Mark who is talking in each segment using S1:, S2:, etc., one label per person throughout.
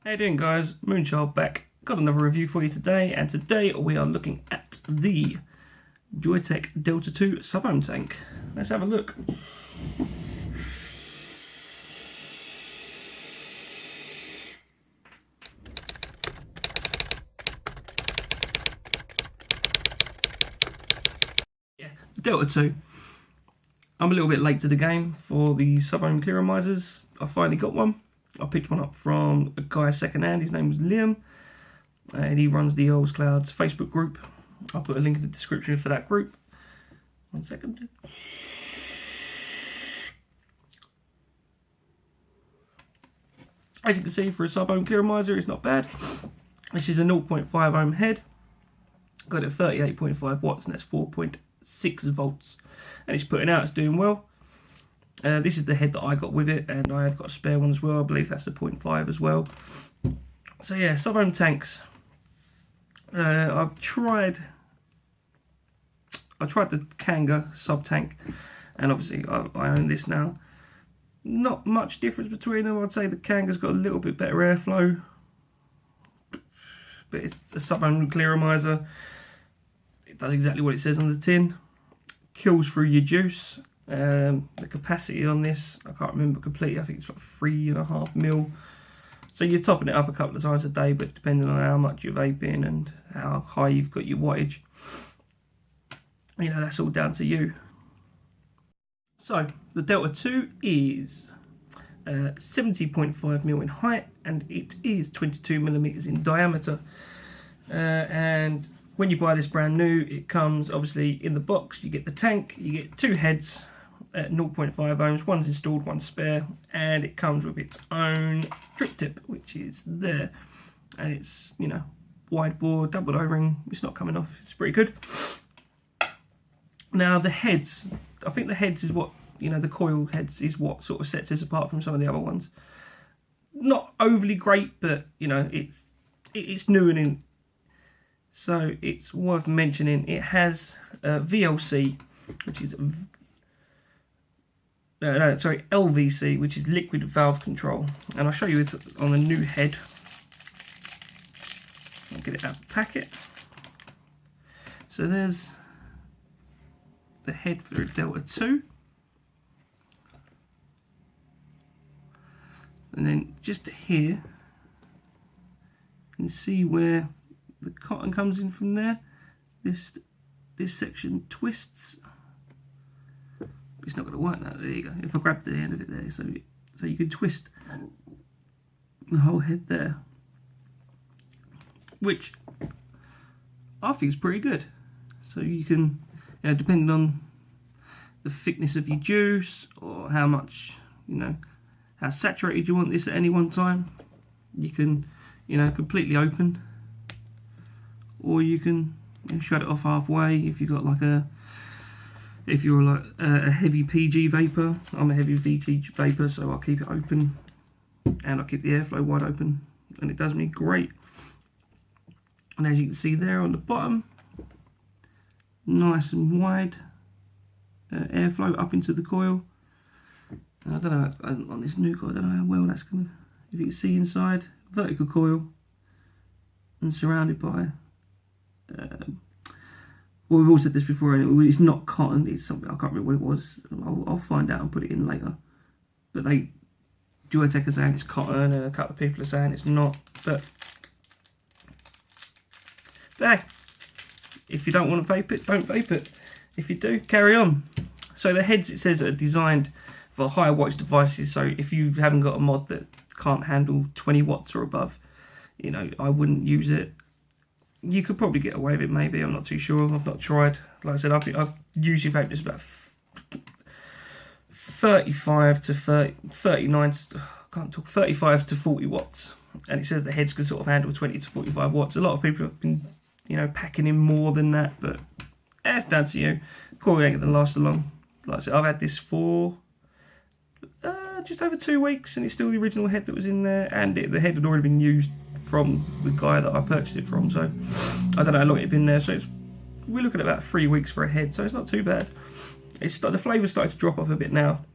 S1: How you doing, guys? Moonchild back. Got another review for you today, and today we are looking at the Joyetech Delta 2 sub-ohm tank. Let's have a look. Yeah, Delta 2. I'm a little bit late to the game for the sub-ohm clearomisers. I finally got one. I picked one up from a guy second hand. His name was Liam, and he runs the Earls Clouds Facebook group. I'll put a link in the description for that group. 1 second. As you can see, for a sub-ohm clearomiser, it's not bad. This is a 0.5 ohm head. Got it 38.5 watts, and that's 4.6 volts. And it's putting out, it's doing well. This is the head that I got with it, and I have got a spare one as well. I believe that's the 0.5 as well. So yeah, sub-ohm tanks. I've tried the Kanga sub tank, and obviously I own this now. Not much difference between them. I'd say the Kanga's got a little bit better airflow, but it's a sub-ohm clearomiser. It does exactly what it says on the tin. Kills through your juice. The capacity on this, I can't remember completely. I think it's like 3.5 mil. So you're topping it up a couple of times a day, but depending on how much you're vaping and how high you've got your wattage, you know, that's all down to you. So the Delta 2 is 70.5 mil in height, and it is 22 millimeters in diameter. And when you buy this brand new, it comes obviously in the box. You get the tank, you get two heads at 0.5 ohms, one's installed, one's spare, and it comes with its own drip tip, which is there. And it's, you know, wide bore, double O-ring. It's not coming off. It's pretty good. Now the heads, I think the heads is what, you know, the coil heads is what sort of sets this apart from some of the other ones. Not overly great, but you know, it's new and in. So it's worth mentioning. It has VLC, which is LVC, which is liquid valve control, and I'll show you it on the new head. I'll get it out of the packet. So there's the head for the Delta 2, and then just here you can see where the cotton comes in from there. This section twists. It's not going to work now. There you go. If I grab the end of it there, so you can twist the whole head there, which I think is pretty good. So you can, you know, depending on the thickness of your juice or how much, you know, how saturated you want this at any one time, you can, you know, completely open. Or you can, you know, shut it off halfway if you've got like if you're like a heavy PG vapor. I'm a heavy VG vapor, so I'll keep it open, and I'll keep the airflow wide open, and it does me great. And as you can see there on the bottom, nice and wide airflow up into the coil. And I don't know, on this new coil, I don't know how well that's gonna, if you can see inside, vertical coil, and surrounded by well, we've all said this before anyway, it's not cotton, it's something, I can't remember what it was. I'll find out and put it in later. But Joyetech are saying it's cotton, and a couple of people are saying it's not. But hey, if you don't want to vape it, don't vape it. If you do, carry on. So the heads, it says, are designed for higher wattage devices. So if you haven't got a mod that can't handle 20 watts or above, you know, I wouldn't use it. You could probably get away with it, maybe. I'm not too sure. I've not tried. Like I said, I've usually vaped this about 35 to 39. I can't talk. 35 to 40 watts, and it says the heads can sort of handle 20 to 45 watts. A lot of people have been, you know, packing in more than that, but that's down to you. Coil ain't gonna last so long. Like I said, I've had this for just over 2 weeks, and it's still the original head that was in there, and the head had already been used from the guy that I purchased it from, so I don't know how long it had been there. So we're looking at about 3 weeks for a head, so it's not too bad. The flavour's starting to drop off a bit now,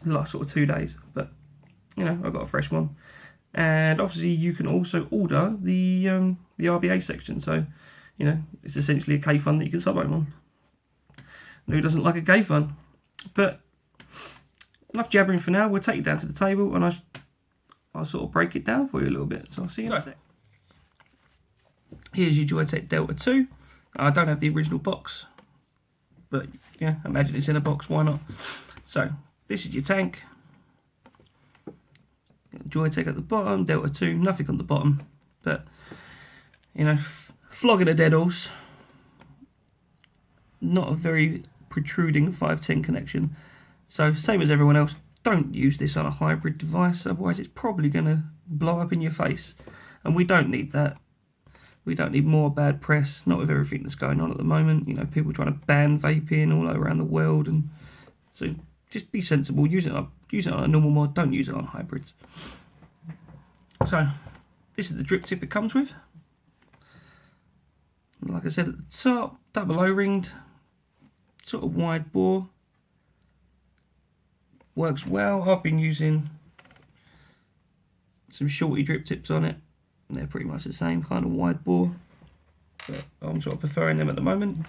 S1: the last sort of 2 days, but you know, I've got a fresh one, And obviously you can also order the RBA section, so you know it's essentially a K fun that you can sub-ohm on. And who doesn't like a K fun? But enough jabbering for now. We'll take it down to the table and I'll sort of break it down for you a little bit. So I'll see you in a sec. Here's your Joyetech Delta 2. I don't have the original box, but yeah, imagine it's in a box, why not? So this is your tank. Joyetech at the bottom, Delta 2, nothing on the bottom, but you know, flogging a dead horse. Not a very protruding 510 connection, so same as everyone else, don't use this on a hybrid device, otherwise it's probably going to blow up in your face, and we don't need that. We don't need more bad press, not with everything that's going on at the moment. You know, people trying to ban vaping all around the world, and so just be sensible. Use it on a normal mod. Don't use it on hybrids. So this is the drip tip it comes with. Like I said at the top, double O-ringed, sort of wide bore. Works well. I've been using some shorty drip tips on it. They're pretty much the same kind of wide bore, but I'm sort of preferring them at the moment.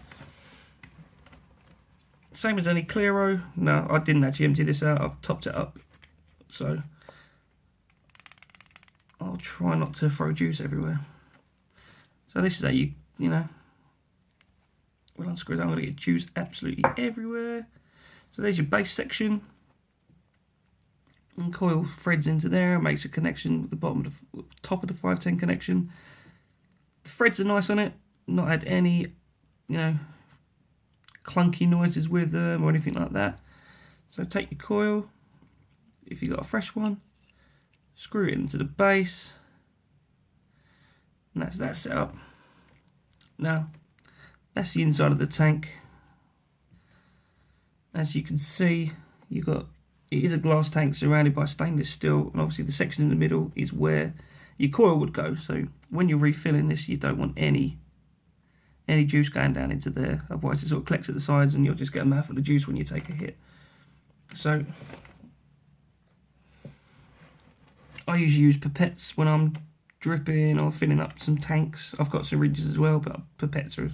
S1: Same as any clearo. No, I didn't actually empty this out. I've topped it up, so I'll try not to throw juice everywhere. So this is how you know. We'll unscrew that. I'm going to get juice absolutely everywhere. So there's your base section. And coil threads into there, makes a connection with the bottom of the top of the 510 connection. The threads are nice on it, not had any, you know, clunky noises with them or anything like that. So take your coil, if you've got a fresh one, screw it into the base, and that's that set up. Now, that's the inside of the tank. As you can see, it is a glass tank surrounded by stainless steel, and obviously the section in the middle is where your coil would go. So when you're refilling this, you don't want any juice going down into there, otherwise it sort of collects at the sides and you'll just get a mouthful of juice when you take a hit. So I usually use pipettes when I'm dripping or filling up some tanks. I've got syringes as well, but pipettes are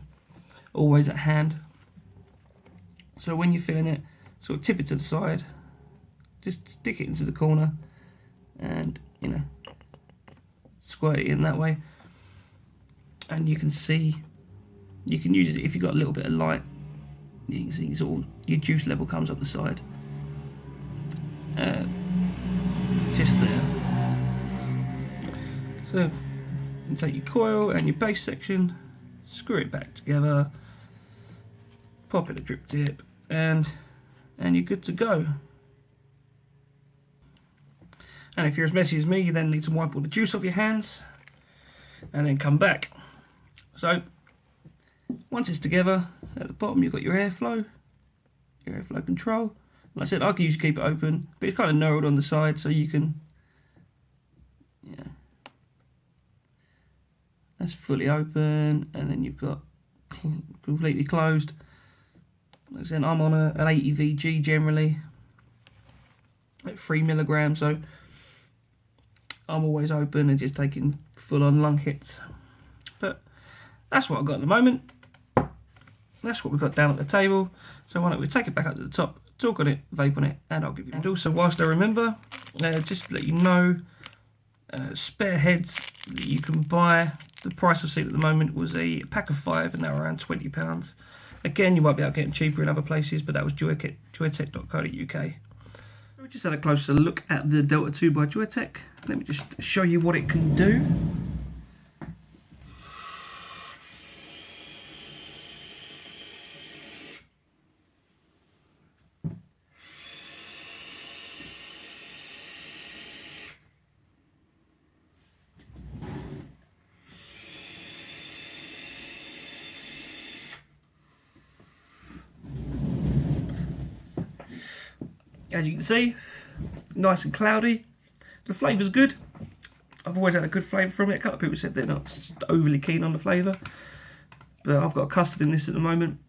S1: always at hand. So when you're filling it, sort of tip it to the side, just stick it into the corner and, you know, squirt it in that way. And you can see, you can use it if you've got a little bit of light. You can see sort of your juice level comes up the side. Just there. So you take your coil and your base section, screw it back together, pop in a drip tip, and you're good to go. And if you're as messy as me, you then need to wipe all the juice off your hands and then come back. So once it's together, at the bottom you've got your airflow control. Like I said, I can usually keep it open, but it's kind of narrowed on the side, so you can, yeah, that's fully open, and then you've got completely closed. Like I said, I'm on an 80 VG generally, at 3 milligrams, so I'm always open and just taking full-on lung hits. But that's what I've got at the moment. That's what we've got down at the table. So why don't we take it back up to the top, talk on it, vape on it, and I'll give you. And also, whilst I remember, just to let you know, spare heads that you can buy. The price I've seen at the moment was a pack of 5, and they're around £20. Again, you might be able to get them cheaper in other places, but that was joyetech.co.uk. We just had a closer look at the Delta 2 by Joyetech. Let me just show you what it can do. As you can see, nice and cloudy. The flavour's good. I've always had a good flavour from it. A couple of people said they're not overly keen on the flavour, but I've got a custard in this at the moment.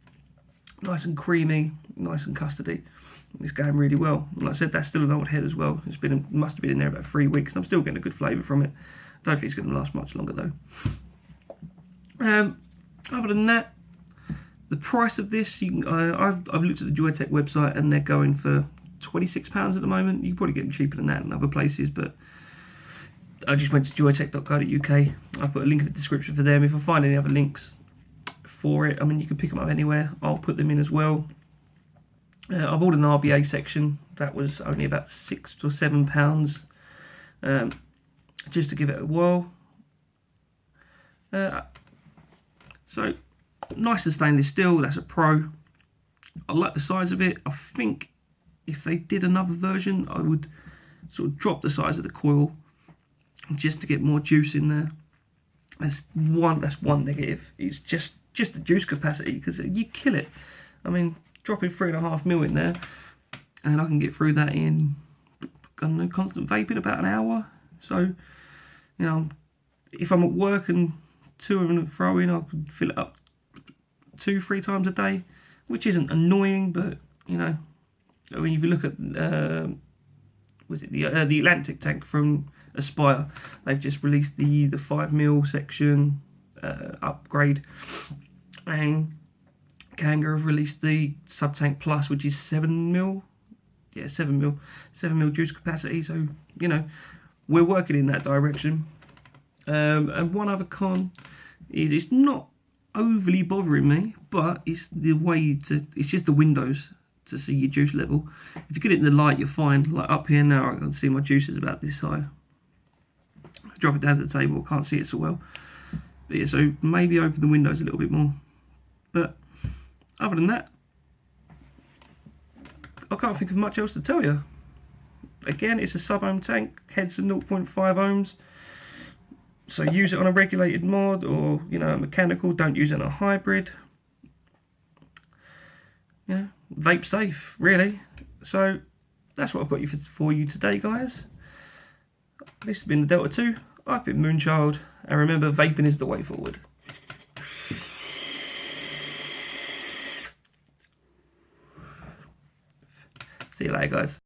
S1: Nice and creamy, nice and custardy. It's going really well. Like I said, that's still an old head as well. Must have been in there about 3 weeks, and I'm still getting a good flavour from it. I don't think it's going to last much longer though. Other than that, the price of this, I've looked at the Joyetech website, and they're going for £26 at the moment. You can probably get them cheaper than that in other places, but I just went to joyetech.co.uk. I put a link in the description for them. If I find any other links for it, I mean, you can pick them up anywhere. I'll put them in as well. I've ordered an RBA section. That was only about £6 or £7, just to give it a whirl. So nice and stainless steel. That's a Pro. I like the size of it. I think if they did another version, I would sort of drop the size of the coil just to get more juice in there. That's one negative. It's just the juice capacity, because you kill it. I mean, dropping 3.5 mil in there, and I can get through that in, I don't know, constant vaping about an hour. So, you know, if I'm at work and to and fro in, I could fill it up 2-3 times a day, which isn't annoying, but you know, I mean, if you look at was it the Atlantic tank from Aspire, they've just released the 5 mil section upgrade, and Kanga have released the sub tank plus, which is 7 mil. Yeah, 7 mil juice capacity. So you know, we're working in that direction. And one other con is it's not overly bothering me, but it's it's just the windows to see your juice level. If you get it in the light, you're fine. Like up here now, I can see my juice is about this high. I drop it down to the table, can't see it so well. But yeah, so maybe open the windows a little bit more. But other than that, I can't think of much else to tell you. Again, it's a sub-ohm tank, heads are 0.5 ohms. So use it on a regulated mod, or you know, a mechanical. Don't use it on a hybrid. You know, vape safe, really. So that's what I've got for you today, guys. This has been the Delta 2. I've been Moonchild, and remember, vaping is the way forward. See you later, guys.